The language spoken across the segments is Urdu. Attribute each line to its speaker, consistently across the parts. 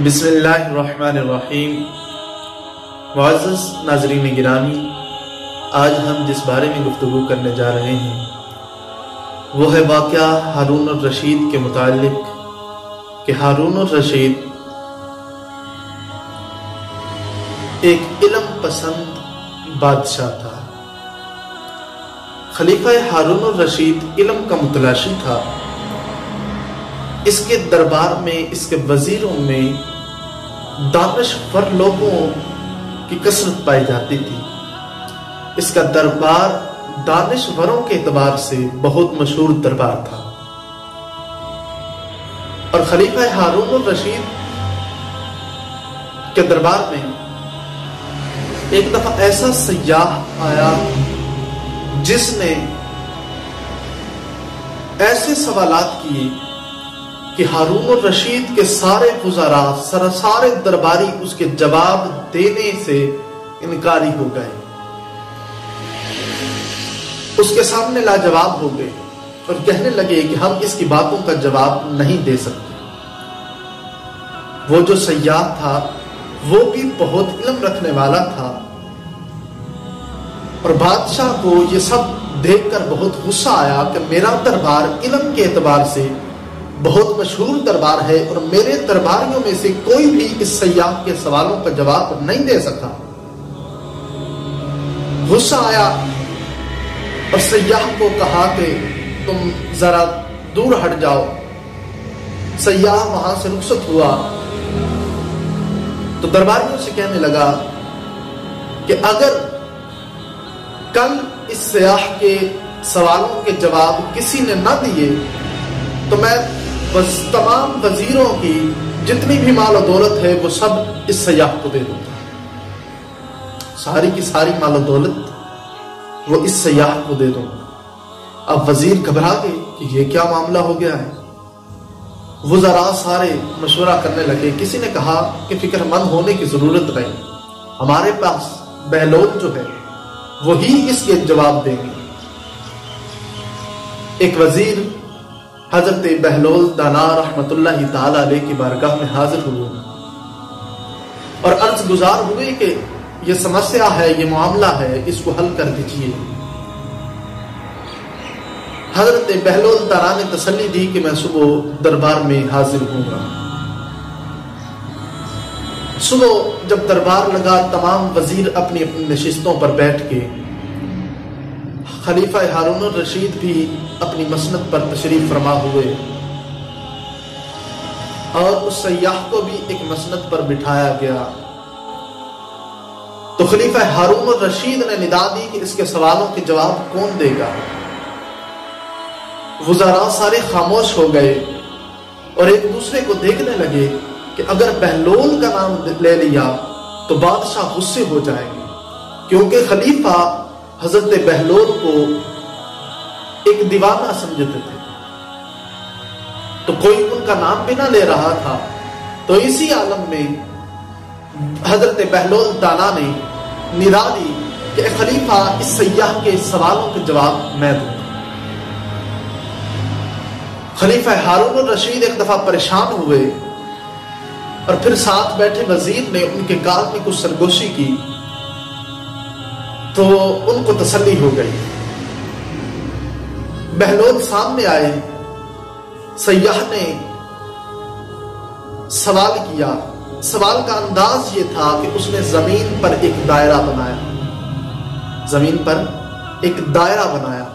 Speaker 1: بسم اللہ الرحمن الرحیم۔ معزز ناظرین گرامی، آج ہم جس بارے میں گفتگو کرنے جا رہے ہیں وہ ہے واقعہ ہارون الرشید کے متعلق کہ ہارون الرشید ایک علم پسند بادشاہ تھا۔ خلیفہ ہارون الرشید علم کا متلاشی تھا۔ اس کے دربار میں، اس کے وزیروں میں دانشور لوگوں کی کثرت پائی جاتی تھی۔ اس کا دربار دانشوروں کے اعتبار سے بہت مشہور دربار تھا۔ اور خلیفہ ہارون الرشید کے دربار میں ایک دفعہ ایسا سیاح آیا جس نے ایسے سوالات کیے کہ ہارون الرشید کے سارے وزراء، سارے درباری اس کے جواب دینے سے انکاری ہو گئے، اس کے سامنے لاجواب ہو گئے اور کہنے لگے کہ ہم اس کی باتوں کا جواب نہیں دے سکتے۔ وہ جو سیاح تھا وہ بھی بہت علم رکھنے والا تھا، اور بادشاہ کو یہ سب دیکھ کر بہت غصہ آیا کہ میرا دربار علم کے اعتبار سے بہت مشہور دربار ہے اور میرے درباریوں میں سے کوئی بھی اس سیاح کے سوالوں کا جواب نہیں دے سکا۔ غصہ آیا اور سیاح کو کہا کہ تم ذرا دور ہٹ جاؤ۔ سیاح وہاں سے رخصت ہوا تو درباریوں سے کہنے لگا کہ اگر کل اس سیاح کے سوالوں کے جواب کسی نے نہ دیے تو میں تمام وزیروں کی جتنی بھی مال و دولت ہے وہ سب اس سیاح کو دے دوں گا۔ ساری کی ساری مال و دولت وہ اس سیاح کو دے دوں گا۔ اب وزیر گھبرا گئے کہ یہ کیا معاملہ ہو گیا ہے۔ وزراء سارے مشورہ کرنے لگے۔ کسی نے کہا کہ فکر مند ہونے کی ضرورت نہیں، ہمارے پاس بہلول جو ہے وہی اس کے جواب دیں گے۔ ایک وزیر حضرت بہلول دانا رحمت اللہ تعالی علیہ کی بارگاہ میں حاضر ہوئے اور عرض گزار ہوئے کہ یہ سمسیا ہے، یہ معاملہ ہے، اس کو حل کر دیجیے۔ حضرت بہلول دانا نے تسلی دی کہ میں صبح دربار میں حاضر ہوں گا۔ صبح جب دربار لگا، تمام وزیر اپنی اپنی نشستوں پر بیٹھ کے، خلیفہ ہارون الرشید بھی اپنی مسند پر تشریف فرما ہوئے اور اس سیاح کو بھی ایک مسند پر بٹھایا گیا۔ تو خلیفہ ہارون الرشید نے ندا دی کہ اس کے سوالوں کے جواب کون دے گا۔ وزراء سارے خاموش ہو گئے اور ایک دوسرے کو دیکھنے لگے کہ اگر بہلول کا نام لے لیا تو بادشاہ غصے ہو جائیں گے، کیونکہ خلیفہ حضرت بہلول کو ایک دیوانہ سمجھتے تھے، تو کوئی ان کا نام بھی نہ لے رہا تھا۔ تو اسی عالم میں حضرت بہلول دانا نے ندا دی کہ خلیفہ اس سیاح کے سوالوں کے جواب میں دوں گا۔ خلیفہ ہارون الرشید ایک دفعہ پریشان ہوئے اور پھر ساتھ بیٹھے وزیر نے ان کے کال میں کچھ سرگوشی کی تو ان کو تسلی ہو گئی۔ بہلول سامنے آئے، سیاح نے سوال کیا۔ سوال کا انداز یہ تھا کہ اس نے زمین پر ایک دائرہ بنایا، زمین پر ایک دائرہ بنایا۔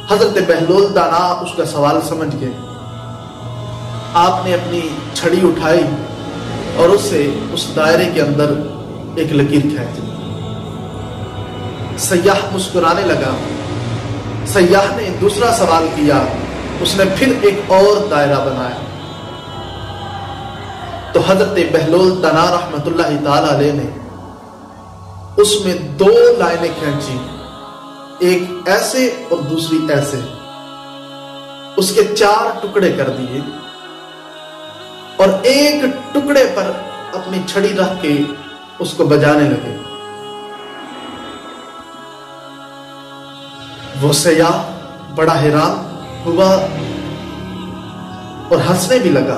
Speaker 1: حضرت بہلول دانا اس کا سوال سمجھ گئے۔ آپ نے اپنی چھڑی اٹھائی اور اس سے اس دائرے کے اندر ایک لکیر کھینچی۔ سیاح مسکرانے لگا۔ سیاح نے دوسرا سوال کیا، اس نے پھر ایک اور دائرہ بنایا۔ تو حضرت بہلول دانا رحمت اللہ تعالی علیہ نے اس میں دو لائنیں کھینچی، ایک ایسے اور دوسری ایسے، اس کے 4 ٹکڑے کر دیے اور ایک ٹکڑے پر اپنی چھڑی رکھ کے اس کو بجانے لگے۔ وہ سیاح بڑا حیران ہوا اور ہنسنے بھی لگا